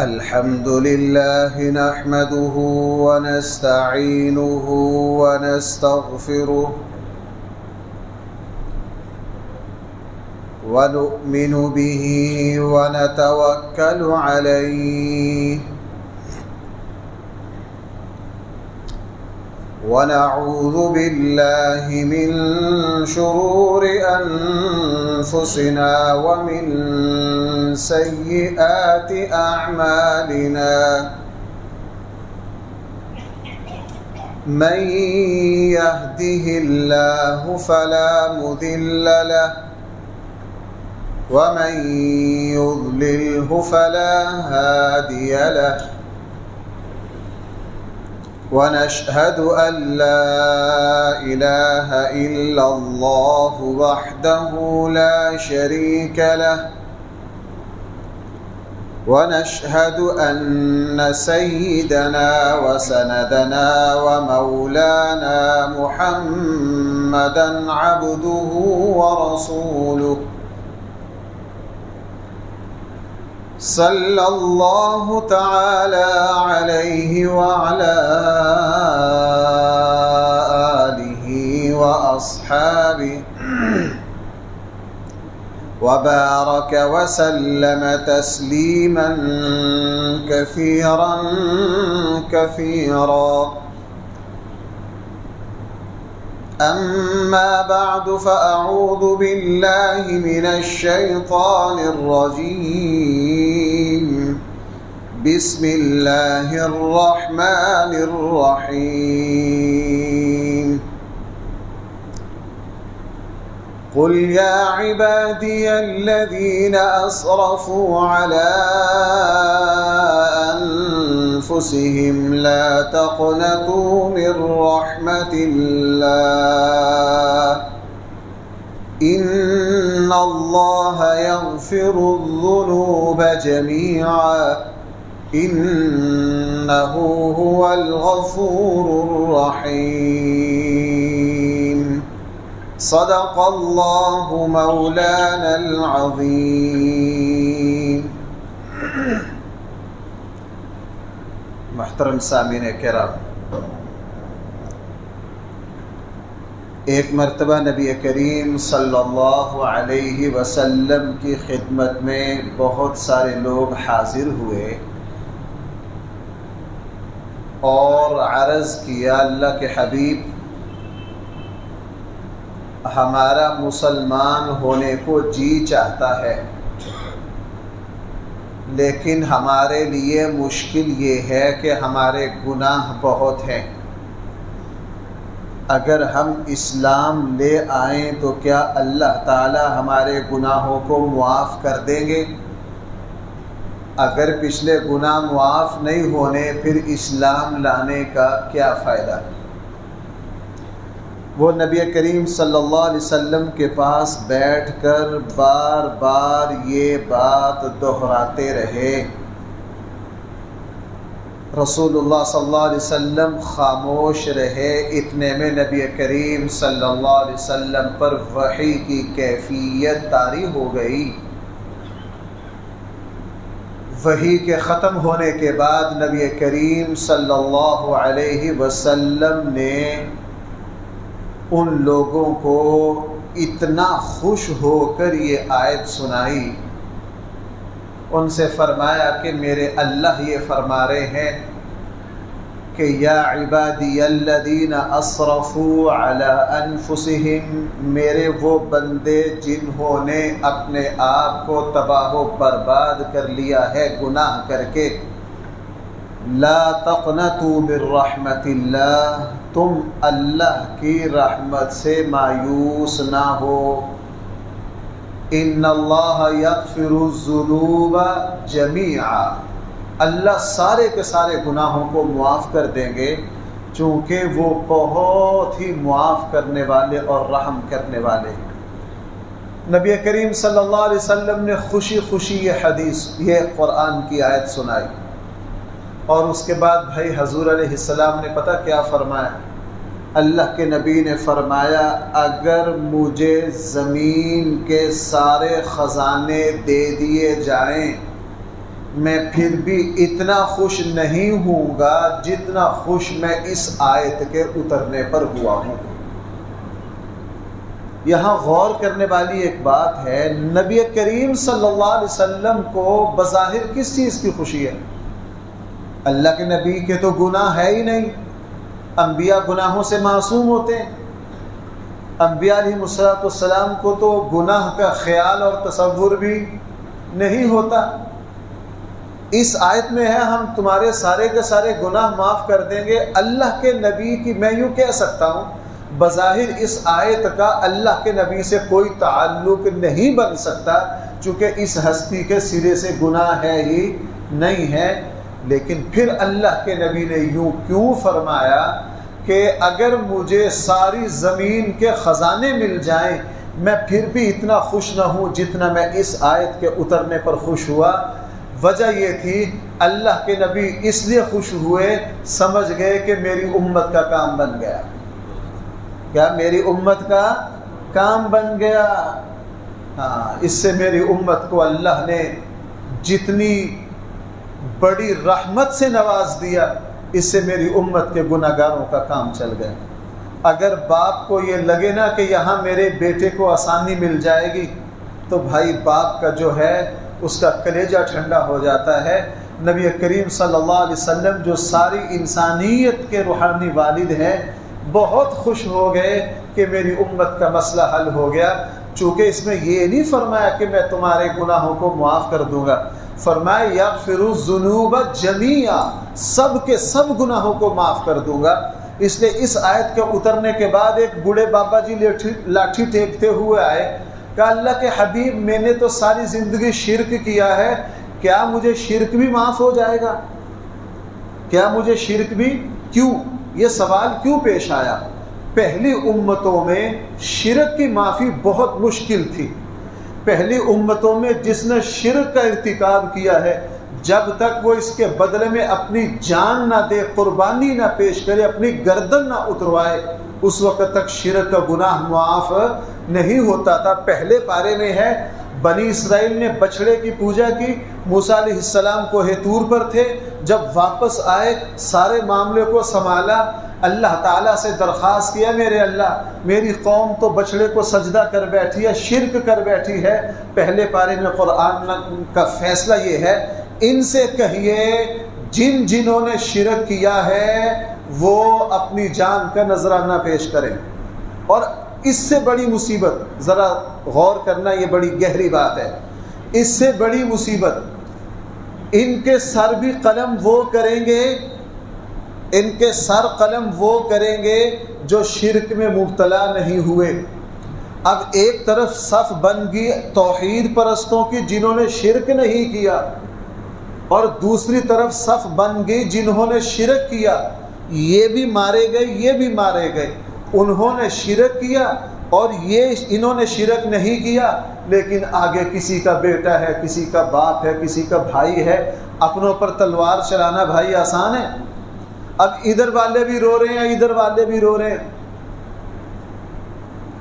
الحمد لله نحمده ونستعينه ونستغفره ونؤمن به ونتوكل عليه ونعوذ بالله من شرور أنفسنا ومن سيئات أعمالنا من يهده الله فلا مضل له ومن يضلله فلا هادي له ونشهد أن لا إله إلا الله وحده لا شريك له ونشهد أن سيدنا وسندنا ومولانا محمدا عبده ورسوله صلى الله تعالى عليه وعلى آله وأصحابه وبارك وسلم تسليما كثيرا كثيرا. أما بعد فأعوذ بالله من الشيطان الرجيم. بسم الله الرحمن الرحيم. قل يا عبادي الذين أسرفوا على أنفسهم لا تقنطوا من رحمة الله إن الله يغفر الذنوب جميعا إنه هو الغفور الرحيم. صدق الله مولانا العظيم. محترم سامعین کرام، ایک مرتبہ نبی کریم صلی اللہ علیہ وسلم کی خدمت میں بہت سارے لوگ حاضر ہوئے اور عرض کیا، اللہ کے حبیب، ہمارا مسلمان ہونے کو جی چاہتا ہے، لیکن ہمارے لیے مشکل یہ ہے کہ ہمارے گناہ بہت ہیں۔ اگر ہم اسلام لے آئیں تو کیا اللہ تعالی ہمارے گناہوں کو معاف کر دیں گے؟ اگر پچھلے گناہ معاف نہیں ہونے پھر اسلام لانے کا کیا فائدہ؟ وہ نبی کریم صلی اللہ علیہ وسلم کے پاس بیٹھ کر بار بار یہ بات دہراتے رہے۔ رسول اللہ صلی اللہ علیہ وسلم خاموش رہے۔ اتنے میں نبی کریم صلی اللہ علیہ وسلم پر وحی کی کیفیت طاری ہو گئی۔ وحی کے ختم ہونے کے بعد نبی کریم صلی اللہ علیہ وسلم نے ان لوگوں کو اتنا خوش ہو کر یہ آیت سنائی، ان سے فرمایا کہ میرے اللہ یہ فرما رہے ہیں کہ یا عبادی الذین اسرفوا علی انفسہم، میرے وہ بندے جنہوں نے اپنے آپ کو تباہ و برباد کر لیا ہے گناہ کر کے، لا تقنطوا من رحمت اللہ، تم اللہ کی رحمت سے مایوس نہ ہو، ان اللہ یغفر الذنوب جمیعا، اللہ سارے کے سارے گناہوں کو معاف کر دیں گے، چونکہ وہ بہت ہی معاف کرنے والے اور رحم کرنے والے ہیں۔ نبی کریم صلی اللہ علیہ وسلم نے خوشی خوشی یہ حدیث، یہ قرآن کی آیت سنائی، اور اس کے بعد بھائی حضور علیہ السلام نے پتہ کیا فرمایا؟ اللہ کے نبی نے فرمایا اگر مجھے زمین کے سارے خزانے دے دیے جائیں میں پھر بھی اتنا خوش نہیں ہوں گا جتنا خوش میں اس آیت کے اترنے پر ہوا ہوں۔ یہاں غور کرنے والی ایک بات ہے، نبی کریم صلی اللہ علیہ وسلم کو بظاہر کس چیز کی خوشی ہے؟ اللہ کے نبی کے تو گناہ ہے ہی نہیں، انبیاء گناہوں سے معصوم ہوتے ہیں، انبیاء علیہ السلام کو تو گناہ کا خیال اور تصور بھی نہیں ہوتا۔ اس آیت میں ہے ہم تمہارے سارے کے سارے گناہ معاف کر دیں گے۔ اللہ کے نبی کی، میں یوں کہہ سکتا ہوں بظاہر اس آیت کا اللہ کے نبی سے کوئی تعلق نہیں بن سکتا، چونکہ اس ہستی کے سرے سے گناہ ہے ہی نہیں ہے، لیکن پھر اللہ کے نبی نے یوں کیوں فرمایا کہ اگر مجھے ساری زمین کے خزانے مل جائیں میں پھر بھی اتنا خوش نہ ہوں جتنا میں اس آیت کے اترنے پر خوش ہوا۔ وجہ یہ تھی اللہ کے نبی اس لیے خوش ہوئے، سمجھ گئے کہ میری امت کا کام بن گیا۔ کیا میری امت کا کام بن گیا؟ ہاں، اس سے میری امت کو اللہ نے جتنی بڑی رحمت سے نواز دیا، اس سے میری امت کے گناہ گاروں کا کام چل گیا۔ اگر باپ کو یہ لگے نا کہ یہاں میرے بیٹے کو آسانی مل جائے گی تو بھائی باپ کا جو ہے اس کا کلیجہ ٹھنڈا ہو جاتا ہے۔ نبی کریم صلی اللہ علیہ وسلم جو ساری انسانیت کے روحانی والد ہیں، بہت خوش ہو گئے کہ میری امت کا مسئلہ حل ہو گیا، چونکہ اس میں یہ نہیں فرمایا کہ میں تمہارے گناہوں کو معاف کر دوں گا، فرمایا یغفر الذنوب جمیعا، سب کے سب گناہوں کو معاف کر دوں گا۔ اس لیے اس آیت کے اترنے کے بعد ایک بوڑھے بابا جی لاٹھی ٹیکتے ہوئے آئے، کہا اللہ کے حبیب میں نے تو ساری زندگی شرک کیا ہے، کیا مجھے شرک بھی معاف ہو جائے گا؟ کیا مجھے شرک بھی؟ کیوں یہ سوال کیوں پیش آیا؟ پہلی امتوں میں شرک کی معافی بہت مشکل تھی۔ پہلی امتوں میں جس نے شرک کا ارتکاب کیا ہے، جب تک وہ اس کے بدلے میں اپنی جان نہ دے، قربانی نہ پیش کرے، اپنی گردن نہ اتروائے، اس وقت تک شرک کا گناہ معاف نہیں ہوتا تھا۔ پہلے پارے میں ہے بنی اسرائیل نے بچڑے کی پوجا کی، موسیٰ علیہ السلام کوہ طور پر تھے، جب واپس آئے سارے معاملے کو سنبھالا، اللہ تعالیٰ سے درخواست کیا میرے اللہ میری قوم تو بچڑے کو سجدہ کر بیٹھی ہے، شرک کر بیٹھی ہے۔ پہلے پارے میں قرآن کا فیصلہ یہ ہے ان سے کہیے جنہوں نے شرک کیا ہے وہ اپنی جان کا نذرانہ پیش کریں۔ اور اس سے بڑی مصیبت، ذرا غور کرنا، یہ بڑی گہری بات ہے، اس سے بڑی مصیبت ان کے سر بھی قلم وہ کریں گے، ان کے سر قلم وہ کریں گے جو شرک میں مبتلا نہیں ہوئے۔ اب ایک طرف صف بن گئی توحید پرستوں کی جنہوں نے شرک نہیں کیا، اور دوسری طرف صف بن گئی جنہوں نے شرک کیا، یہ بھی مارے گئے، یہ بھی مارے گئے۔ انہوں نے شرک کیا اور انہوں نے شرک نہیں کیا، لیکن آگے کسی کا بیٹا ہے، کسی کا باپ ہے، کسی کا بھائی ہے، اپنوں پر تلوار چلانا بھائی آسان ہے؟ اب ادھر والے بھی رو رہے ہیں، ادھر والے بھی رو رہے ہیں،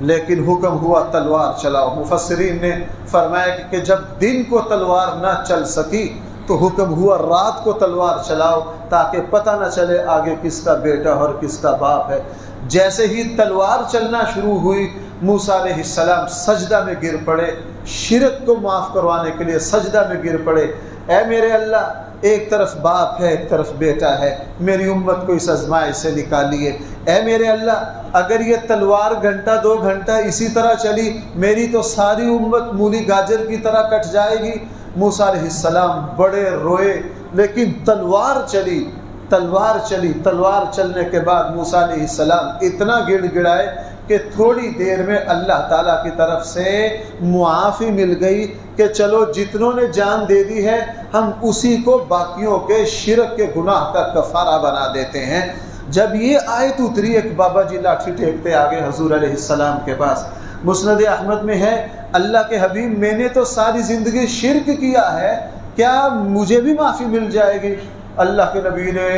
لیکن حکم ہوا تلوار چلاؤ۔ مفسرین نے فرمایا کہ جب دن کو تلوار نہ چل سکی تو حکم ہوا رات کو تلوار چلاؤ، تاکہ پتہ نہ چلے آگے کس کا بیٹا اور کس کا باپ ہے۔ جیسے ہی تلوار چلنا شروع ہوئی، موسیٰ علیہ السلام سجدہ میں گر پڑے، شرک کو معاف کروانے کے لیے سجدہ میں گر پڑے۔ اے میرے اللہ، ایک طرف باپ ہے، ایک طرف بیٹا ہے، میری امت کو اس آزمائش سے نکالیے۔ اے میرے اللہ، اگر یہ تلوار گھنٹہ 2 گھنٹہ اسی طرح چلی، میری تو ساری امت مولی گاجر کی طرح کٹ جائے گی۔ موسیٰ علیہ السلام بڑے روئے، لیکن تلوار چلی، تلوار چلی۔ تلوار چلنے کے بعد موسیٰ علیہ السلام اتنا گڑ گڑائے کہ تھوڑی دیر میں اللہ تعالیٰ کی طرف سے معافی مل گئی کہ چلو جتنوں نے جان دے دی ہے ہم اسی کو باقیوں کے شرک کے گناہ کا کفارہ بنا دیتے ہیں۔ جب یہ آیت اتری، ایک بابا جی لاٹھی ٹیکتے آگے حضور علیہ السلام کے پاس، مسند احمد میں ہے اللہ کے حبیب میں نے تو ساری زندگی شرک کیا ہے، کیا مجھے بھی معافی مل جائے گی؟ اللہ کے نبی نے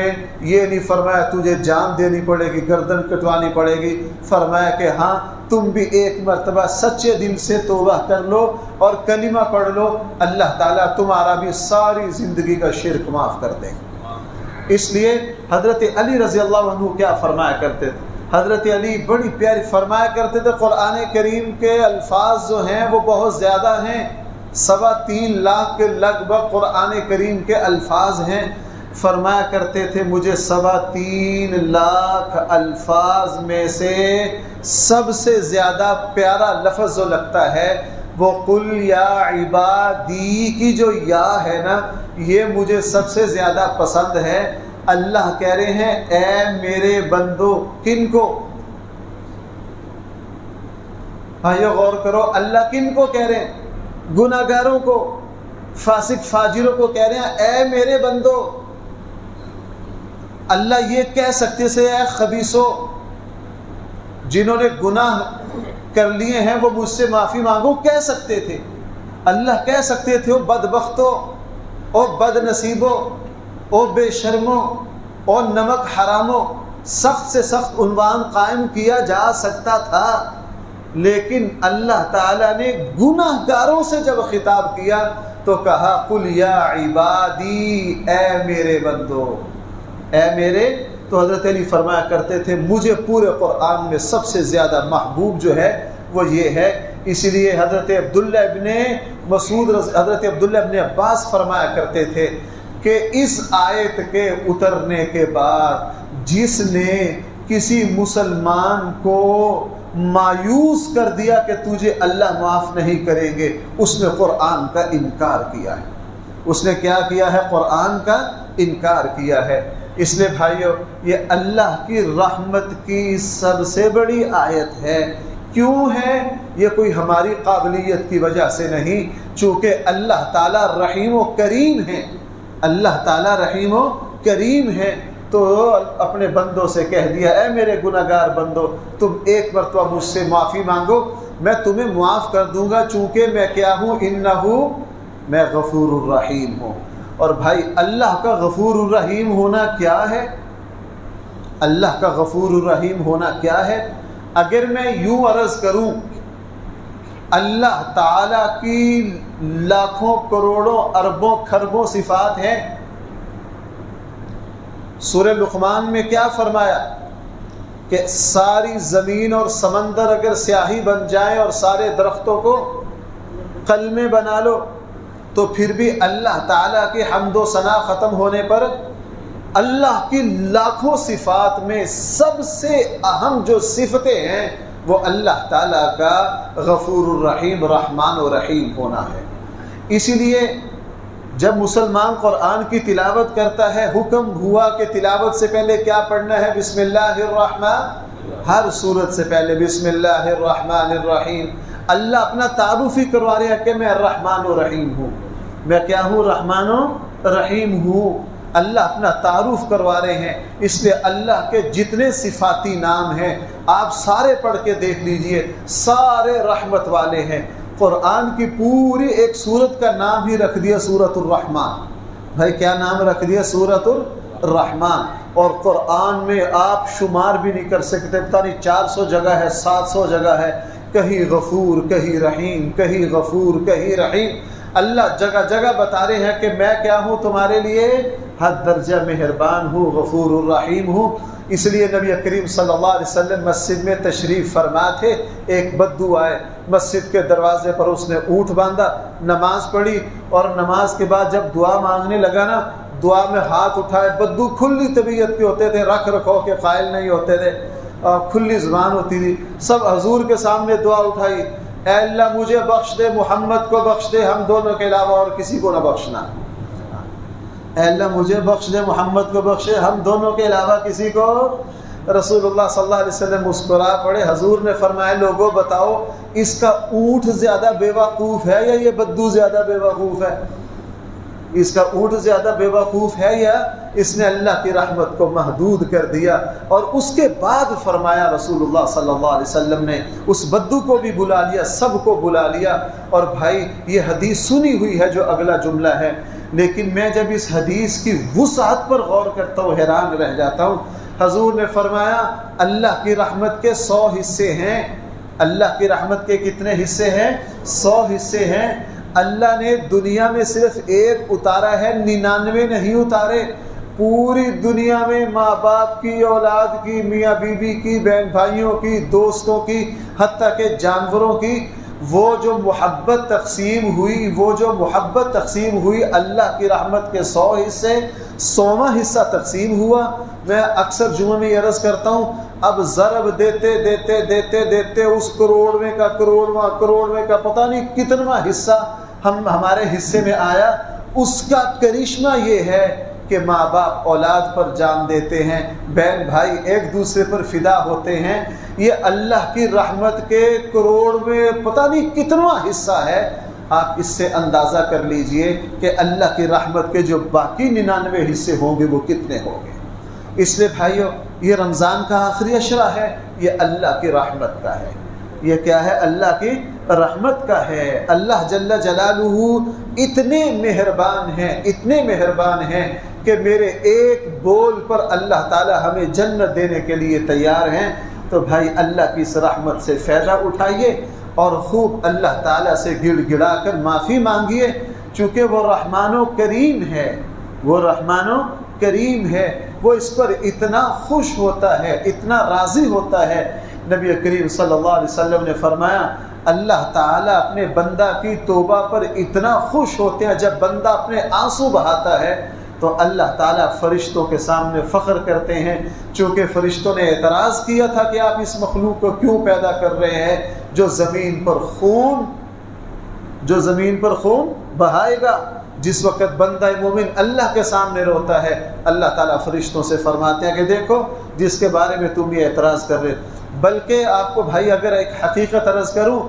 یہ نہیں فرمایا تجھے جان دینی پڑے گی، گردن کٹوانی پڑے گی، فرمایا کہ ہاں تم بھی ایک مرتبہ سچے دل سے توبہ کر لو اور کلمہ پڑھ لو، اللہ تعالیٰ تمہارا بھی ساری زندگی کا شرک معاف کر دے گا۔ اس لیے حضرت علی رضی اللہ عنہ کیا فرمایا کرتے تھے؟ حضرت علی بڑی پیاری فرمایا کرتے تھے، قرآن کریم کے الفاظ جو ہیں وہ بہت زیادہ ہیں، 3.25 لاکھ کے لگ بھگ قرآن کریم کے الفاظ ہیں۔ فرمایا کرتے تھے مجھے 3.25 لاکھ الفاظ میں سے سب سے زیادہ پیارا لفظ جو لگتا ہے وہ قل یا عبادی کی جو یا ہے نا، یہ مجھے سب سے زیادہ پسند ہے۔ اللہ کہہ رہے ہیں اے میرے بندو، کن کو؟ بھائیو غور کرو، اللہ کن کو کہہ رہے ہیں؟ گناہگاروں کو، فاسق فاجروں کو کہہ رہے ہیں اے میرے بندو۔ اللہ یہ کہہ سکتے تھے اے خبیثو، جنہوں نے گناہ کر لیے ہیں وہ مجھ سے معافی مانگو، کہہ سکتے تھے۔ اللہ کہہ سکتے تھے او بدبختو، او بد نصیبو، او بے شرمو، او نمک حرامو، سخت سے سخت عنوان قائم کیا جا سکتا تھا، لیکن اللہ تعالیٰ نے گناہ گاروں سے جب خطاب کیا تو کہا قل یا عبادی، اے میرے بندو، اے میرے۔ تو حضرت علی فرمایا کرتے تھے مجھے پورے قرآن میں سب سے زیادہ محبوب جو ہے وہ یہ ہے۔ اسی لیے حضرت عبداللہ ابن مسعود، حضرت عبداللہ ابن عباس فرمایا کرتے تھے کہ اس آیت کے اترنے کے بعد جس نے کسی مسلمان کو مایوس کر دیا کہ تجھے اللہ معاف نہیں کریں گے، اس نے قرآن کا انکار کیا ہے۔ اس نے کیا کیا ہے؟ قرآن کا انکار کیا ہے۔ اس لیے بھائیو یہ اللہ کی رحمت کی سب سے بڑی آیت ہے۔ کیوں ہے؟ یہ کوئی ہماری قابلیت کی وجہ سے نہیں، چونکہ اللہ تعالیٰ رحیم و کریم ہے۔ اللہ تعالیٰ رحیم و کریم ہے تو اپنے بندوں سے کہہ دیا اے میرے گناہگار بندو، تم ایک مرتبہ مجھ سے معافی مانگو، میں تمہیں معاف کر دوں گا، چونکہ میں کیا ہوں؟ انہو، میں غفور الرحیم ہوں۔ اور بھائی اللہ کا غفور الرحیم ہونا کیا ہے؟ اللہ کا غفور الرحیم ہونا کیا ہے؟ اگر میں یوں عرض کروں اللہ تعالیٰ کی لاکھوں کروڑوں اربوں خربوں صفات ہیں۔ سورہ لقمان میں کیا فرمایا کہ ساری زمین اور سمندر اگر سیاہی بن جائیں اور سارے درختوں کو قلمیں بنا لو تو پھر بھی اللہ تعالیٰ کی حمد و ثنا ختم ہونے پر اللہ کی لاکھوں صفات میں سب سے اہم جو صفتیں ہیں وہ اللہ تعالیٰ کا غفور الرحیم، رحمان و رحیم ہونا ہے۔ اسی لیے جب مسلمان قرآن کی تلاوت کرتا ہے حکم ہوا کہ تلاوت سے پہلے کیا پڑھنا ہے؟ بسم اللہ الرحمن، ہر سورت سے پہلے بسم اللہ الرحمن الرحیم۔ اللہ اپنا تعارف ہی کروا رہے ہیں کہ میں الرحمن و رحیم ہوں، میں کیا ہوں؟ رحمان و رحیم ہوں۔ اللہ اپنا تعارف کروا رہے ہیں، اس لیے اللہ کے جتنے صفاتی نام ہیں آپ سارے پڑھ کے دیکھ لیجئے، سارے رحمت والے ہیں۔ قرآن کی پوری ایک سورت کا نام ہی رکھ دیا سورۃ الرحمن۔ بھائی کیا نام رکھ دیا؟ سورۃ الرحمن۔ اور قرآن میں آپ شمار بھی نہیں کر سکتے، پتہ نہیں 400 جگہ ہے، 700 جگہ ہے، کہیں غفور، کہیں رحیم، کہیں غفور، کہیں رحیم۔ اللہ جگہ جگہ بتا رہے ہیں کہ میں کیا ہوں تمہارے لیے؟ حد درجہ مہربان ہوں، غفور الرحیم ہوں۔ اس لیے نبی کریم صلی اللہ علیہ وسلم مسجد میں تشریف فرما تھے، ایک بدو آئے مسجد کے دروازے پر، اس نے اونٹ باندھا، نماز پڑھی اور نماز کے بعد جب دعا مانگنے لگا نا، دعا میں ہاتھ اٹھائے۔ بدو کھلی طبیعت کے ہوتے تھے، رکھ رکھو کے قائل نہیں ہوتے تھے، کھلی زبان ہوتی تھی۔ سب حضور کے سامنے دعا اٹھائی، اے اللہ مجھے بخش دے، محمد کو بخش دے، ہم دونوں کے علاوہ اور کسی کو نہ بخشنا۔ اے اللہ مجھے بخش دے، محمد کو بخشے، ہم دونوں کے علاوہ کسی کو۔ رسول اللہ صلی اللہ علیہ وسلم مسکرا پڑے۔ حضور نے فرمایا لوگوں بتاؤ اس کا اونٹ زیادہ بے وقوف ہے یا یہ بدو زیادہ بے وقوف ہے؟ اس کا اونٹ زیادہ بے وقوف ہے یا اس نے اللہ کی رحمت کو محدود کر دیا؟ اور اس کے بعد فرمایا رسول اللہ صلی اللہ علیہ وسلم نے اس بدو کو بھی بلا لیا، سب کو بلا لیا۔ اور بھائی یہ حدیث سنی ہوئی ہے جو اگلا جملہ ہے، لیکن میں جب اس حدیث کی وسعت پر غور کرتا ہوں حیران رہ جاتا ہوں۔ حضور نے فرمایا اللہ کی رحمت کے 100 حصے ہیں، اللہ کی رحمت کے کتنے حصے ہیں؟ 100 حصے ہیں۔ اللہ نے دنیا میں صرف ایک اتارا ہے، 99 نہیں اتارے۔ پوری دنیا میں ماں باپ کی، اولاد کی، میاں بیوی کی، بہن بھائیوں کی، دوستوں کی، حتیٰ کہ جانوروں کی، وہ جو محبت تقسیم ہوئی اللہ کی رحمت کے 100 حصے، 100واں حصہ تقسیم ہوا۔ میں اکثر جمعہ میں یہ عرض کرتا ہوں، اب ضرب دیتے اس کروڑویں کا پتہ نہیں کتنواں حصہ ہمارے حصے میں آیا۔ اس کا کرشمہ یہ ہے کہ ماں باپ اولاد پر جان دیتے ہیں، بہن بھائی ایک دوسرے پر فدا ہوتے ہیں۔ یہ اللہ کی رحمت کے کروڑ میں پتہ نہیں کتنواں حصہ ہے۔ آپ اس سے اندازہ کر لیجئے کہ اللہ کی رحمت کے جو باقی 99 حصے ہوں گے وہ کتنے ہوں گے۔ اس لیے بھائیو، یہ رمضان کا آخری عشرہ ہے، یہ اللہ کی رحمت کا ہے۔ یہ کیا ہے؟ اللہ کی رحمت کا ہے۔ اللہ جل جلالہ اتنے مہربان ہیں کہ میرے ایک بول پر اللہ تعالی ہمیں جنت دینے کے لیے تیار ہیں۔ تو بھائی اللہ کی اس رحمت سے فائدہ اٹھائیے اور خوب اللہ تعالیٰ سے گڑ گڑا کر معافی مانگیے، چونکہ وہ رحمان و کریم ہے، وہ اس پر اتنا خوش ہوتا ہے، اتنا راضی ہوتا ہے۔ نبی کریم صلی اللہ علیہ وسلم نے فرمایا، اللہ تعالیٰ اپنے بندہ کی توبہ پر اتنا خوش ہوتے ہیں، جب بندہ اپنے آنسو بہاتا ہے تو اللہ تعالیٰ فرشتوں کے سامنے فخر کرتے ہیں، چونکہ فرشتوں نے اعتراض کیا تھا کہ آپ اس مخلوق کو کیوں پیدا کر رہے ہیں جو زمین پر خون بہائے گا۔ جس وقت بندہ مومن اللہ کے سامنے روتا ہے، اللہ تعالیٰ فرشتوں سے فرماتے ہیں کہ دیکھو جس کے بارے میں تم یہ اعتراض کر رہے، بلکہ آپ کو بھائی اگر ایک حقیقت عرض کروں،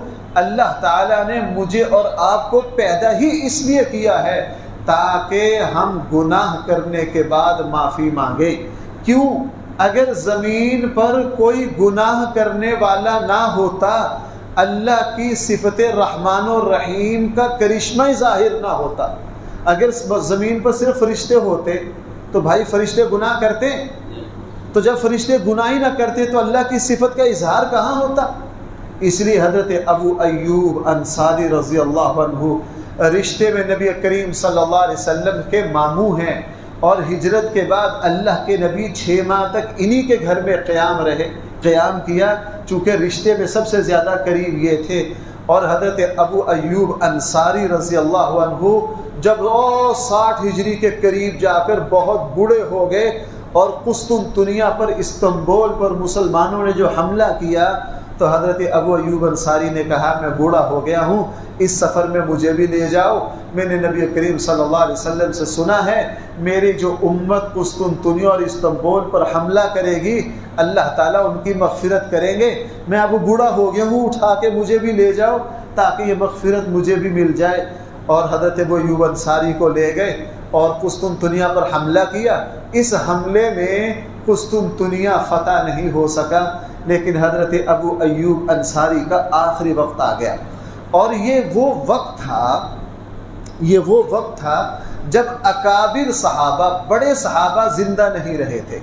اللہ تعالیٰ نے مجھے اور آپ کو پیدا ہی اس لیے کیا ہے تاکہ ہم گناہ کرنے کے بعد معافی مانگے۔ کیوں؟ اگر زمین پر کوئی گناہ کرنے والا نہ ہوتا، اللہ کی صفت رحمان و رحیم کا کرشمہ ظاہر نہ ہوتا۔ اگر زمین پر صرف فرشتے ہوتے تو بھائی فرشتے گناہ کرتے، تو جب فرشتے گناہ ہی نہ کرتے تو اللہ کی صفت کا اظہار کہاں ہوتا؟ اس لیے حضرت ابو ایوب انصاری رضی اللہ عنہ رشتے میں نبی کریم صلی اللہ علیہ وسلم کے ماموں ہیں، اور ہجرت کے بعد اللہ کے نبی 6 ماہ تک انہی کے گھر میں قیام کیا، چونکہ رشتے میں سب سے زیادہ قریب یہ تھے۔ اور حضرت ابو ایوب انصاری رضی اللہ عنہ جب 60 ہجری کے قریب جا کر بہت بوڑھے ہو گئے، اور قسطنطنیہ پر، استنبول پر مسلمانوں نے جو حملہ کیا، تو حضرت ابو ایوب انصاری نے کہا میں بوڑھا ہو گیا ہوں، اس سفر میں مجھے بھی لے جاؤ۔ میں نے نبی کریم صلی اللہ علیہ وسلم سے سنا ہے میری جو امت قسطنطنیہ اور استنبول پر حملہ کرے گی اللہ تعالیٰ ان کی مغفرت کریں گے، میں اب بوڑھا ہو گیا ہوں، اٹھا کے مجھے بھی لے جاؤ تاکہ یہ مغفرت مجھے بھی مل جائے۔ اور حضرت ابو ایوب انصاری کو لے گئے اور قسطنطنیہ پر حملہ کیا۔ اس حملے میں قسطنطنیہ فتح نہیں ہو سکا، لیکن حضرت ابو ایوب انصاری کا آخری وقت آ گیا۔ اور یہ وہ وقت تھا جب اکابر صحابہ، بڑے صحابہ زندہ نہیں رہے تھے،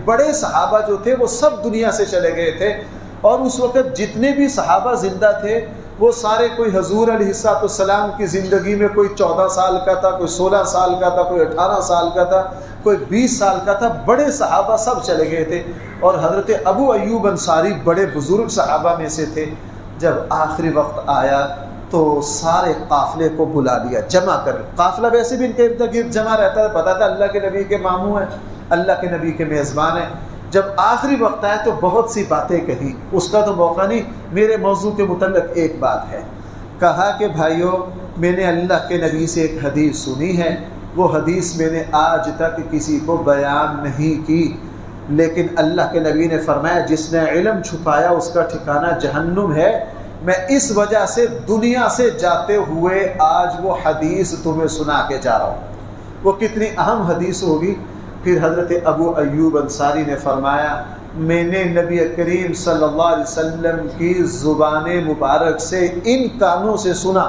بڑے صحابہ جو تھے وہ سب دنیا سے چلے گئے تھے۔ اور اس وقت جتنے بھی صحابہ زندہ تھے وہ سارے، کوئی حضور علیہ السلام کی زندگی میں کوئی 14 سال کا تھا، کوئی 16 سال کا تھا، کوئی 18 سال کا تھا، کوئی 20 سال کا تھا، بڑے صحابہ سب چلے گئے تھے۔ اور حضرت ابو ایوب انصاری بڑے بزرگ صحابہ میں سے تھے۔ جب آخری وقت آیا تو سارے قافلے کو بلا لیا، جمع کر، قافلہ ویسے بھی ان کے ارد گرد جمع رہتا ہے، پتہ تھا اللہ کے نبی کے ماموں ہیں، اللہ کے نبی کے میزبان ہیں۔ جب آخری وقت آیا تو بہت سی باتیں کہی، اس کا تو موقع نہیں، میرے موضوع کے متعلق ایک بات ہے۔ کہا کہ بھائیو، میں نے اللہ کے نبی سے ایک حدیث سنی ہے، وہ حدیث میں نے آج تک کسی کو بیان نہیں کی، لیکن اللہ کے نبی نے فرمایا جس نے علم چھپایا اس کا ٹھکانہ جہنم ہے۔ میں اس وجہ سے دنیا سے جاتے ہوئے آج وہ حدیث تمہیں سنا کے جا رہا ہوں۔ وہ کتنی اہم حدیث ہوگی۔ پھر حضرت ابو ایوب انصاری نے فرمایا میں نے نبی کریم صلی اللہ علیہ وسلم کی زبان مبارک سے ان کانوں سے سنا۔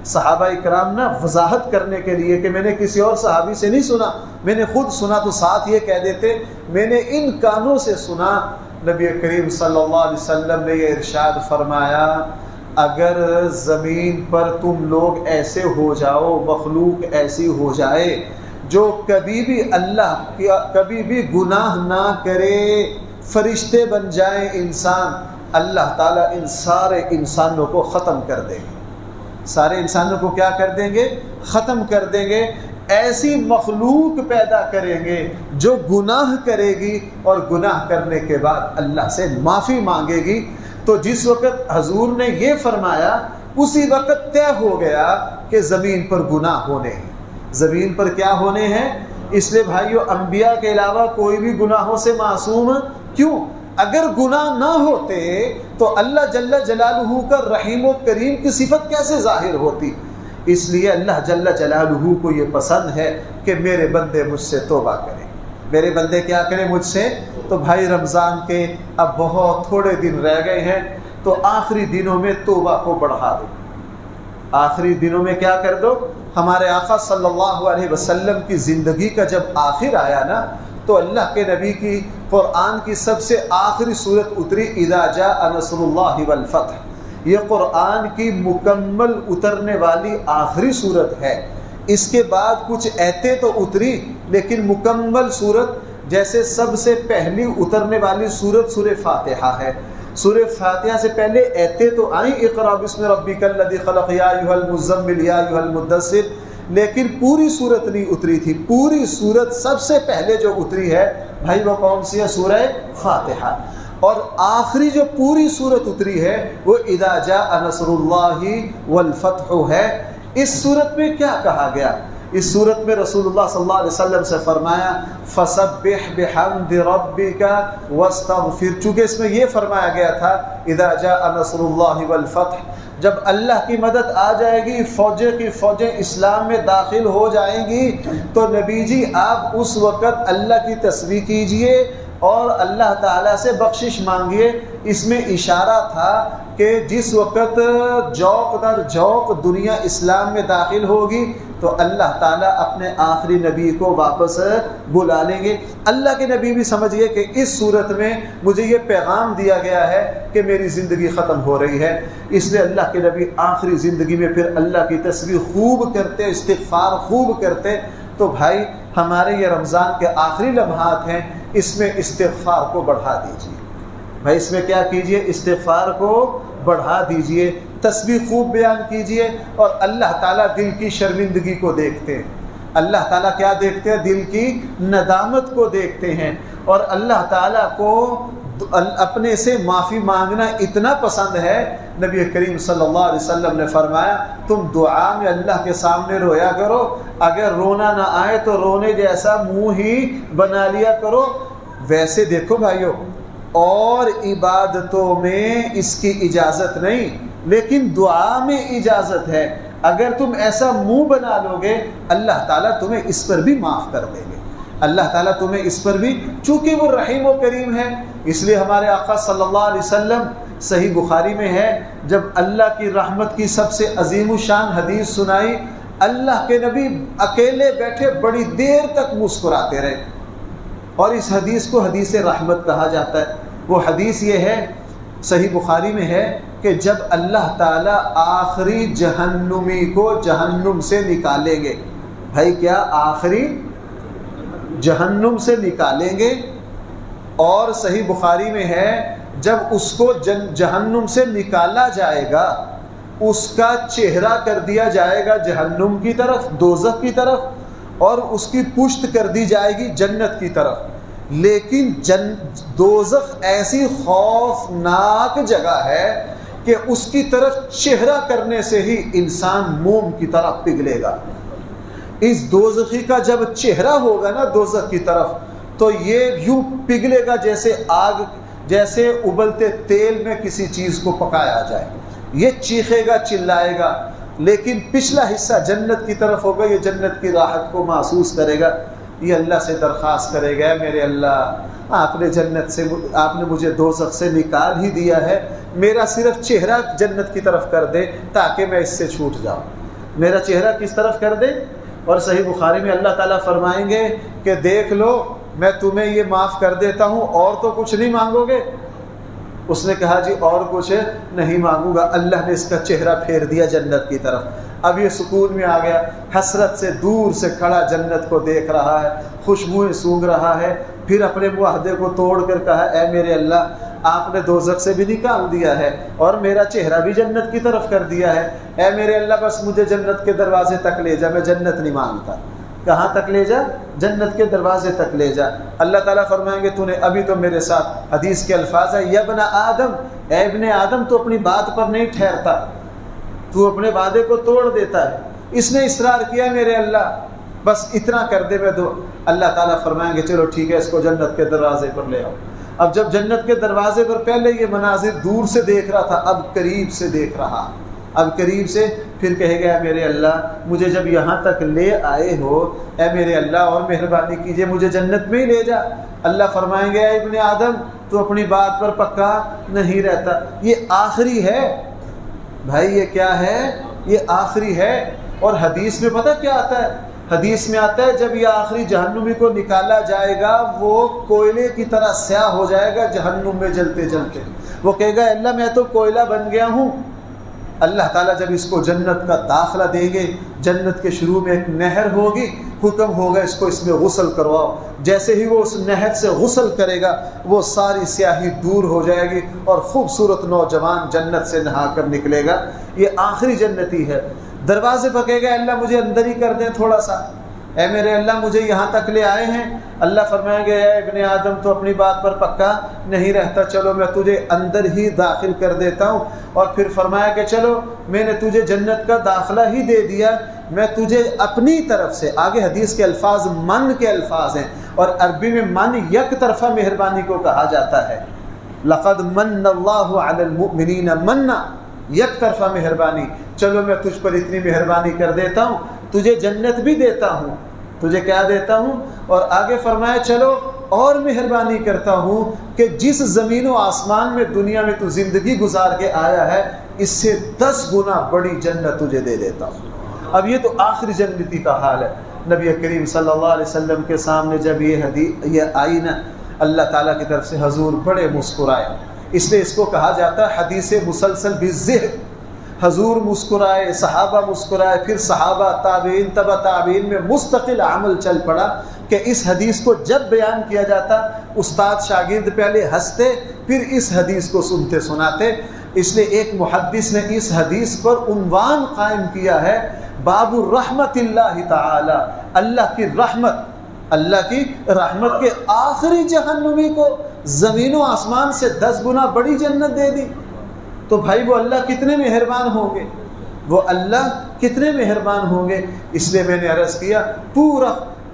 صحابہ اکرام نا وضاحت کرنے کے لیے کہ میں نے کسی اور صحابی سے نہیں سنا، میں نے خود سنا، تو ساتھ یہ کہہ دیتے میں نے ان کانوں سے سنا نبی کریم صلی اللہ علیہ وسلم نے یہ ارشاد فرمایا، اگر زمین پر تم لوگ ایسے ہو جاؤ، مخلوق ایسی ہو جائے جو کبھی بھی کبھی بھی گناہ نہ کرے، فرشتے بن جائیں انسان، اللہ تعالیٰ ان سارے انسانوں کو ختم کر دیں گے۔ سارے انسانوں کو کیا کر دیں گے؟ ختم کر دیں گے۔ ایسی مخلوق پیدا کریں گے جو گناہ کرے گی اور گناہ کرنے کے بعد اللہ سے معافی مانگے گی۔ تو جس وقت حضور نے یہ فرمایا اسی وقت طے ہو گیا کہ زمین پر گناہ ہونے ہیں۔ زمین پر کیا ہونے ہیں؟ اس لیے بھائیو، انبیاء کے علاوہ کوئی بھی گناہوں سے معصوم کیوں؟ اگر گناہ نہ ہوتے تو اللہ جل جلالہ کا رحیم و کریم کی صفت کیسے ظاہر ہوتی؟ اس لیے اللہ جل جلالہ کو یہ پسند ہے کہ میرے بندے مجھ سے توبہ کریں۔ میرے بندے کیا کریں مجھ سے؟ تو بھائی رمضان کے اب بہت تھوڑے دن رہ گئے ہیں، تو آخری دنوں میں توبہ کو بڑھا دو۔ آخری دنوں میں کیا کر دو؟ ہمارے آقا صلی اللہ علیہ وسلم کی زندگی کا جب آخر آیا نا، تو اللہ کے نبی کی قرآن کی سب سے آخری صورت اتری، اذا جاء نصر اللہ والفتح۔ یہ قرآن کی مکمل اترنے والی آخری صورت ہے۔ اس کے بعد کچھ ایتیں تو اتری، لیکن مکمل صورت جیسے سب سے پہلی اترنے والی صورت سورہ فاتحہ ہے۔ سورہ فاتحہ سے پہلے ایتیں تو آئیں، اقرأ بسم ربک الذی خلق یا ایھا المزمل یا ایھا المدثر، لیکن پوری صورت نہیں اتری تھی۔ پوری صورت سب سے پہلے جو اتری ہے بھائی وہ کون سی ہے؟ سورہ فاتحہ۔ اور آخری جو پوری صورت اتری ہے وہ اذا جاء نصر اللہ والفتح ہے۔ اس صورت میں کیا کہا گیا؟ اس صورت میں رسول اللہ صلی اللہ علیہ وسلم سے فرمایا فسبح بحمد ربک واستغفر، چونکہ اس میں یہ فرمایا گیا تھا اذا جاء نصر اللہ والفتح، جب اللہ کی مدد آ جائے گی، فوجیں کی فوجیں اسلام میں داخل ہو جائیں گی، تو نبی جی آپ اس وقت اللہ کی تسبیح کیجئے اور اللہ تعالیٰ سے بخشش مانگیے۔ اس میں اشارہ تھا کہ جس وقت جوق در جوق دنیا اسلام میں داخل ہوگی تو اللہ تعالیٰ اپنے آخری نبی کو واپس بلا لیں گے۔ اللہ کے نبی بھی سمجھئے کہ اس صورت میں مجھے یہ پیغام دیا گیا ہے کہ میری زندگی ختم ہو رہی ہے، اس لیے اللہ کے نبی آخری زندگی میں پھر اللہ کی تسبیح خوب کرتے، استغفار خوب کرتے۔ تو بھائی ہمارے یہ رمضان کے آخری لمحات ہیں، اس میں استغفار کو بڑھا دیجیے۔ بھائی اس میں کیا کیجئے؟ استغفار کو بڑھا دیجئے، تسبیح خوب بیان کیجئے، اور اللہ تعالیٰ دل کی شرمندگی کو دیکھتے ہیں۔ اللہ تعالیٰ کیا دیکھتے ہیں؟ دل کی ندامت کو دیکھتے ہیں، اور اللہ تعالیٰ کو اپنے سے معافی مانگنا اتنا پسند ہے۔ نبی کریم صلی اللہ علیہ وسلم نے فرمایا تم دعا میں اللہ کے سامنے رویا کرو، اگر رونا نہ آئے تو رونے جیسا منہ ہی بنا لیا کرو۔ ویسے دیکھو بھائیو، اور عبادتوں میں اس کی اجازت نہیں، لیکن دعا میں اجازت ہے۔ اگر تم ایسا منہ بنا لو گے اللہ تعالیٰ تمہیں اس پر بھی معاف کر دیں گے۔ اللہ تعالیٰ تمہیں اس پر بھی، چونکہ وہ رحیم و کریم ہے، اس لیے ہمارے آقا صلی اللہ علیہ وسلم، صحیح بخاری میں ہے، جب اللہ کی رحمت کی سب سے عظیم الشان حدیث سنائی، اللہ کے نبی اکیلے بیٹھے بڑی دیر تک مسکراتے رہے، اور اس حدیث کو حدیث رحمت کہا جاتا ہے۔ وہ حدیث یہ ہے، صحیح بخاری میں ہے، کہ جب اللہ تعالیٰ آخری جہنمی کو جہنم سے نکالیں گے، بھائی کیا آخری جہنم سے نکالیں گے، اور صحیح بخاری میں ہے جب اس کو جہنم سے نکالا جائے گا، اس کا چہرہ کر دیا جائے گا جہنم کی طرف، دوزخ کی طرف، اور اس کی پشت کر دی جائے گی جنت کی طرف۔ لیکن دوزخ ایسی خوفناک جگہ ہے کہ اس کی طرف چہرہ کرنے سے ہی انسان موم کی طرف پگھلے گا۔ اس دوزخی کا جب چہرہ ہوگا نا دوزخ کی طرف، تو یہ یوں پگھلے گا جیسے آگ، جیسے ابلتے تیل میں کسی چیز کو پکایا جائے۔ یہ چیخے گا، چلائے گا، لیکن پچھلا حصہ جنت کی طرف ہوگا، یہ جنت کی راحت کو محسوس کرے گا۔ یہ اللہ سے درخواست کرے گا، میرے اللہ آپ نے جنت سے، آپ نے مجھے دوزخ سے نکال ہی دیا ہے، میرا صرف چہرہ جنت کی طرف کر دے تاکہ میں اس سے چھوٹ جاؤں۔ میرا چہرہ کس طرف کر دے؟ اور صحیح بخاری میں اللہ تعالیٰ فرمائیں گے کہ دیکھ لو میں تمہیں یہ معاف کر دیتا ہوں، اور تو کچھ نہیں مانگو گے؟ اس نے کہا جی اور کچھ نہیں مانگوں گا۔ اللہ نے اس کا چہرہ پھیر دیا جنت کی طرف، اب یہ سکون میں آ گیا، حسرت سے دور سے کھڑا جنت کو دیکھ رہا ہے، خوشبوئیں سونگھ رہا ہے۔ پھر اپنے معاہدے کو توڑ کر کہا اے میرے اللہ، آپ نے دوزخ سے بھی نکال دیا ہے اور میرا چہرہ بھی جنت کی طرف کر دیا ہے، اے میرے اللہ بس مجھے جنت کے دروازے تک لے جا، میں جنت نہیں مانگتا۔ کہاں تک لے جا؟ جنت کے دروازے تک لے جا۔ اللہ تعالیٰ فرمائیں گے تو نے ابھی تو میرے ساتھ، حدیث کے الفاظ ہے یا ابن آدم، اے ابن آدم تو اپنی بات پر نہیں ٹھہرتا، تو اپنے وعدے کو توڑ دیتا ہے۔ اس نے اصرار کیا میرے اللہ بس اتنا کر دے میں دو۔ اللہ تعالیٰ فرمائیں گے چلو ٹھیک ہے، اس کو جنت کے دروازے پر لے آؤ۔ اب جب جنت کے دروازے پر پہلے یہ مناظر دور سے دیکھ رہا تھا، اب قریب سے دیکھ رہا، اب قریب سے پھر کہے گا میرے اللہ مجھے جب یہاں تک لے آئے ہو، اے میرے اللہ اور مہربانی کیجئے مجھے جنت میں ہی لے جا۔ اللہ فرمائیں گے اے ابن آدم تو اپنی بات پر پکا نہیں رہتا۔ یہ آخری ہے بھائی، یہ کیا ہے؟ یہ آخری ہے۔ اور حدیث میں پتہ کیا آتا ہے؟ حدیث میں آتا ہے جب یہ آخری جہنمی کو نکالا جائے گا وہ کوئلے کی طرح سیاہ ہو جائے گا جہنم میں جلتے جلتے، وہ کہے گا اللہ میں تو کوئلہ بن گیا ہوں۔ اللہ تعالیٰ جب اس کو جنت کا داخلہ دیں گے، جنت کے شروع میں ایک نہر ہوگی، حکم ہوگا اس کو اس میں غسل کرواؤ۔ جیسے ہی وہ اس نہر سے غسل کرے گا وہ ساری سیاہی دور ہو جائے گی اور خوبصورت نوجوان جنت سے نہا کر نکلے گا۔ یہ آخری جنتی ہے۔ دروازے پر کہے گا اللہ مجھے اندر ہی کر دیں تھوڑا سا، اے میرے اللہ مجھے یہاں تک لے آئے ہیں۔ اللہ فرمائیں گے اے ابن آدم تو اپنی بات پر پکا نہیں رہتا، چلو میں تجھے اندر ہی داخل کر دیتا ہوں۔ اور پھر فرمایا کہ چلو میں نے تجھے جنت کا داخلہ ہی دے دیا، میں تجھے اپنی طرف سے، آگے حدیث کے الفاظ من کے الفاظ ہیں اور عربی میں من یک طرفہ مہربانی کو کہا جاتا ہے۔ لقد من اللہ علی المؤمنین منا، یک طرفہ مہربانی، چلو میں تجھ پر اتنی مہربانی کر دیتا ہوں، تجھے جنت بھی دیتا ہوں، تجھے کیا دیتا ہوں؟ اور آگے فرمایا چلو اور مہربانی کرتا ہوں کہ جس زمین و آسمان میں دنیا میں تو زندگی گزار کے آیا ہے اس سے 10 گنا بڑی جنت تجھے دے دیتا ہوں۔ اب یہ تو آخری جنتی کا حال ہے۔ نبی کریم صلی اللہ علیہ وسلم کے سامنے جب یہ آئی نا اللہ تعالیٰ کی طرف سے، حضور بڑے مسکرائے، اس لیے اس کو کہا جاتا ہے حدیث مسلسل بالذہن۔ حضور مسکرائے، صحابہ مسکرائے، پھر صحابہ تابعین تبع تابعین میں مستقل عمل چل پڑا کہ اس حدیث کو جب بیان کیا جاتا استاد شاگرد پہلے ہنستے پھر اس حدیث کو سنتے سناتے۔ اس لیے ایک محدث نے اس حدیث پر عنوان قائم کیا ہے باب الرحمت اللہ تعالی، اللہ کی رحمت، اللہ کی رحمت کے آخری جہنمی کو زمین و آسمان سے 10 گنا بڑی جنت دے دی۔ تو بھائی وہ اللہ کتنے مہربان ہوں گے، وہ اللہ کتنے مہربان ہوں گے۔ اس لیے میں نے عرض کیا پورا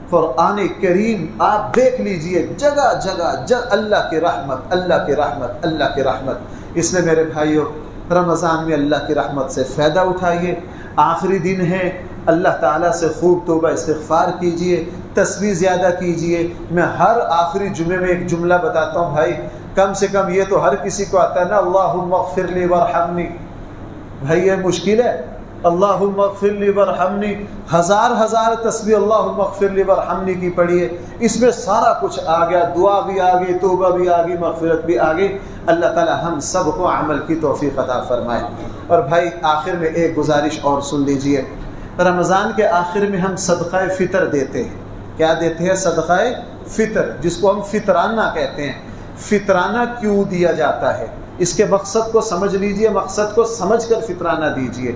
قرآن کریم آپ دیکھ لیجئے، جگہ جگہ اللہ کی رحمت، اللہ کی رحمت، اللہ کی رحمت۔ اس لیے میرے بھائیوں رمضان میں اللہ کی رحمت سے فائدہ اٹھائیے، آخری دن ہے، اللہ تعالیٰ سے خوب توبہ استغفار کیجئے، تسبیح زیادہ کیجئے۔ میں ہر آخری جمعے میں ایک جملہ بتاتا ہوں بھائی، کم سے کم یہ تو ہر کسی کو آتا ہے نا، اللہم اغفر لی ورحمنی۔ بھائی یہ مشکل ہے، اللہم اغفر لی ورحمنی، ہزار تسبیح اللہم اغفر لی ورحمنی کی پڑھیے، اس میں سارا کچھ آ گیا، دعا بھی آ گئی، توبہ بھی آ گئی، مغفرت بھی آ گئی۔ اللہ تعالی ہم سب کو عمل کی توفیق عطا فرمائے۔ اور بھائی آخر میں ایک گزارش اور سن لیجئے، رمضان کے آخر میں ہم صدقہ فطر دیتے ہیں۔ کیا دیتے ہیں؟ صدقہ فطر، جس کو ہم فطرانہ کہتے ہیں۔ فطرانہ کیوں دیا جاتا ہے اس کے مقصد کو سمجھ لیجئے، مقصد کو سمجھ کر فطرانہ دیجئے۔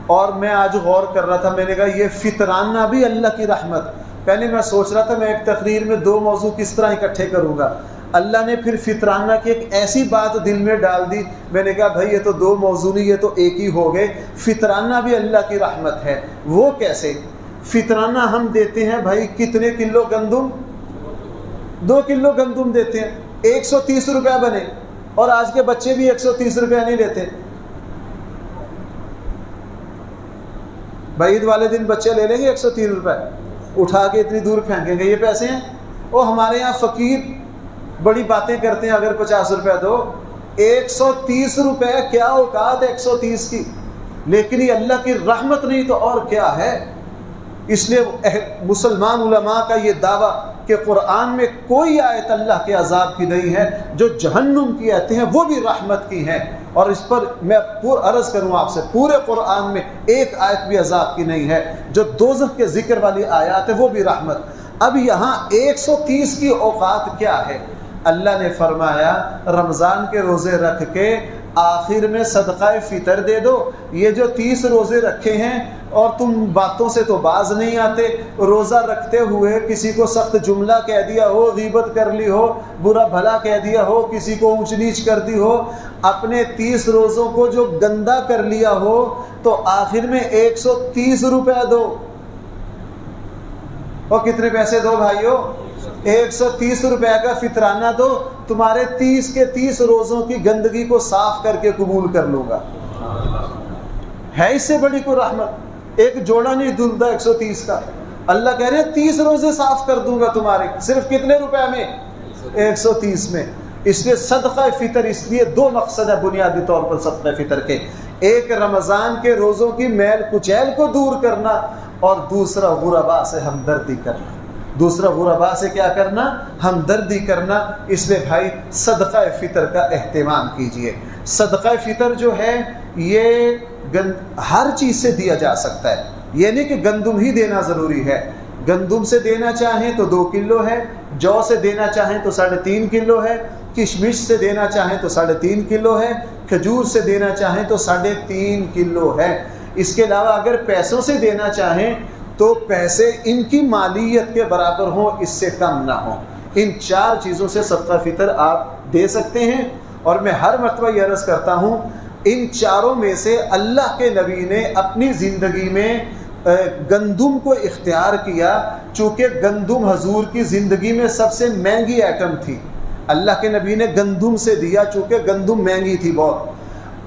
اور میں آج غور کر رہا تھا، میں نے کہا یہ فطرانہ بھی اللہ کی رحمت۔ پہلے میں سوچ رہا تھا میں ایک تقریر میں 2 موضوع کس طرح اکٹھے کروں گا، اللہ نے پھر فطرانہ کی ایک ایسی بات دل میں ڈال دی، میں نے کہا بھائی یہ تو 2 موضوع نہیں، یہ تو ایک ہی ہو گئے۔ فطرانہ بھی اللہ کی رحمت ہے۔ وہ کیسے؟ فطرانہ ہم دیتے ہیں بھائی کتنے کلو گندم؟ 2 کلو گندم دیتے ہیں، 130 روپے بنے، اور آج کے بچے بھی 130 روپے نہیں لیتے۔ بھائی عید والے دن بچے لے لیں گے 130 روپے، اٹھا کے اتنی دور پھینکیں گے، یہ پیسے ہیں؟ وہ ہمارے یہاں فقیر بڑی باتیں کرتے ہیں، اگر 50 روپے دو، 130 روپے کیا اوقات 130 کی، لیکن یہ اللہ کی رحمت نہیں تو اور کیا ہے۔ اس لیے مسلمان علماء کا یہ دعویٰ کہ قرآن میں کوئی آیت اللہ کے عذاب کی نہیں ہے، جو جہنم کی آیتیں ہیں وہ بھی رحمت کی ہیں، اور اس پر میں عرض کروں آپ سے پورے قرآن میں ایک آیت بھی عذاب کی نہیں ہے، جو دوزخ کے ذکر والی آیات ہے وہ بھی رحمت۔ اب یہاں 130 کی اوقات کیا ہے؟ اللہ نے فرمایا رمضان کے روزے رکھ کے آخر میں صدقہ فطر دے دو۔ یہ جو 30 روزے رکھے ہیں اور تم باتوں سے تو باز نہیں آتے، روزہ رکھتے ہوئے کسی کو سخت جملہ کہہ دیا ہو، غیبت کر لی ہو، برا بھلا کہہ دیا ہو، کسی کو اونچ نیچ کر دی ہو، اپنے 30 روزوں کو جو گندا کر لیا ہو، تو آخر میں 130 روپے دو۔ اور کتنے پیسے دو بھائیو؟ 130 روپے کا فطرانہ دو، تمہارے 30 کے 30 روزوں کی گندگی کو صاف کر کے قبول کر لوں گا۔ ہے اس سے بڑی کوئی رحمت؟ ایک جوڑا نہیں دھلتا 130 کا، اللہ کہہ رہے ہیں 30 روزے صاف کر دوں گا تمہارے، صرف کتنے روپے میں؟ 130 میں۔ اس لیے صدقہ فطر، اس لیے 2 مقصد ہے بنیادی طور پر صدقہ فطر کے، ایک رمضان کے روزوں کی میل کچیل کو دور کرنا، اور دوسرا غربا سے ہمدردی کرنا۔ دوسرا غربا سے کیا کرنا؟ ہمدردی کرنا۔ اس لیے بھائی صدقہ فطر کا اہتمام کیجئے۔ صدقہ فطر جو ہے یہ ہر چیز سے دیا جا سکتا ہے، یہ نہیں کہ گندم ہی دینا ضروری ہے۔ گندم سے دینا چاہیں تو 2 کلو ہے، جو سے دینا چاہیں تو 3.5 کلو ہے، کشمش سے دینا چاہیں تو 3.5 کلو ہے، کھجور سے دینا چاہیں تو 3.5 کلو ہے۔ اس کے علاوہ اگر پیسوں سے دینا چاہیں تو پیسے ان کی مالیت کے برابر ہوں، اس سے کم نہ ہوں۔ ان 4 چیزوں سے صدقہ فطر آپ دے سکتے ہیں۔ اور میں ہر مرتبہ یہ عرض کرتا ہوں، ان 4 میں سے اللہ کے نبی نے اپنی زندگی میں گندم کو اختیار کیا، چونکہ گندم حضور کی زندگی میں سب سے مہنگی آئٹم تھی۔ اللہ کے نبی نے گندم سے دیا، چونکہ گندم مہنگی تھی بہت۔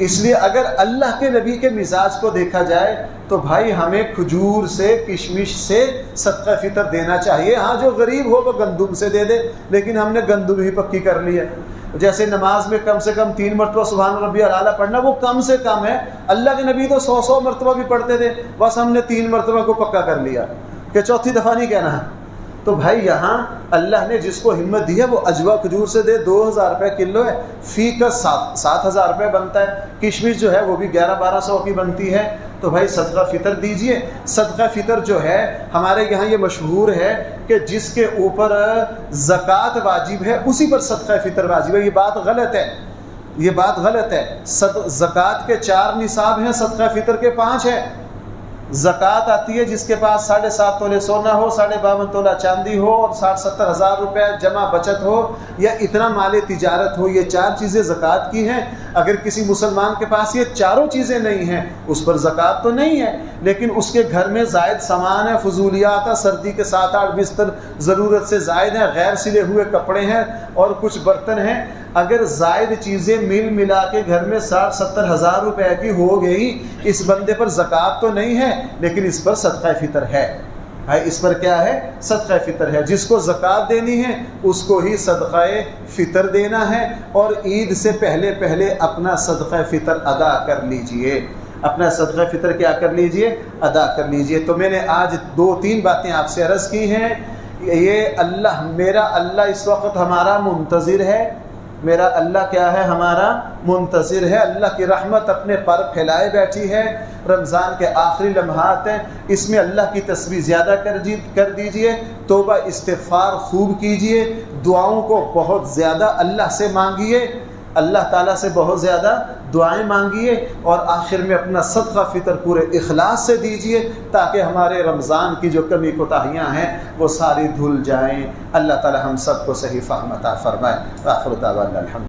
اس لیے اگر اللہ کے نبی کے مزاج کو دیکھا جائے تو بھائی ہمیں کھجور سے، کشمش سے صدقہ فطر دینا چاہیے۔ ہاں جو غریب ہو وہ گندم سے دے دے، لیکن ہم نے گندم ہی پکی کر لی ہے۔ جیسے نماز میں کم سے کم 3 مرتبہ سبحان ربی الاعلیٰ پڑھنا، وہ کم سے کم ہے۔ اللہ کے نبی تو 100 مرتبہ بھی پڑھتے تھے، بس ہم نے 3 مرتبہ کو پکا کر لیا کہ چوتھی دفعہ نہیں کہنا ہے۔ تو بھائی یہاں اللہ نے جس کو ہمت دی ہے وہ اجوا کھجور سے دے، 2000 روپے کلو ہے، فی کا 7000 روپے بنتا ہے۔ کشمش جو ہے وہ بھی 1100-1200 کی بنتی ہے۔ تو بھائی صدقہ فطر دیجئے۔ صدقہ فطر جو ہے ہمارے یہاں یہ مشہور ہے کہ جس کے اوپر زکوٰۃ واجب ہے اسی پر صدقہ فطر واجب ہے۔ یہ بات غلط ہے، یہ بات غلط ہے۔ زکوٰۃ کے 4 نصاب ہیں، صدقہ فطر کے 5 ہے۔ زکوٰۃ آتی ہے جس کے پاس 7.5 تولے سونا ہو، 52 تولہ چاندی ہو، اور 60-70 ہزار روپے جمع بچت ہو، یا اتنا مال تجارت ہو۔ یہ 4 چیزیں زکوٰۃ کی ہیں۔ اگر کسی مسلمان کے پاس یہ 4 چیزیں نہیں ہیں اس پر زکوٰۃ تو نہیں ہے، لیکن اس کے گھر میں زائد سامان ہے، فضولیات ہے، سردی کے 7-8 بستر ضرورت سے زائد ہیں، غیر سلے ہوئے کپڑے ہیں اور کچھ برتن ہیں۔ اگر زائد چیزیں مل ملا کے گھر میں 60-70 ہزار روپے کی ہو گئی، اس بندے پر زکوٰۃ تو نہیں ہے لیکن اس پر صدقہ فطر ہے۔ اس پر کیا ہے؟ صدقہ فطر ہے۔ جس کو زکوٰۃ دینی ہے اس کو ہی صدقہ فطر دینا ہے، اور عید سے پہلے پہلے اپنا صدقہ فطر ادا کر لیجئے۔ اپنا صدقہ فطر کیا کر لیجئے؟ ادا کر لیجئے۔ تو میں نے آج 2-3 باتیں آپ سے عرض کی ہیں۔ یہ اللہ، میرا اللہ اس وقت ہمارا منتظر ہے۔ میرا اللہ کیا ہے؟ ہمارا منتظر ہے۔ اللہ کی رحمت اپنے پر پھیلائے بیٹھی ہے۔ رمضان کے آخری لمحات ہیں، اس میں اللہ کی تسبیح زیادہ کر دیجئے، توبہ استغفار خوب کیجئے، دعاؤں کو بہت زیادہ اللہ سے مانگیے، اللہ تعالیٰ سے بہت زیادہ دعائیں مانگیے، اور آخر میں اپنا صدقہ فطر پورے اخلاص سے دیجئے تاکہ ہمارے رمضان کی جو کمی کوتاہیاں ہیں وہ ساری دھل جائیں۔ اللہ تعالیٰ ہم سب کو صحیح فہم عطا فرمائے۔ آخر دعوانا الحمد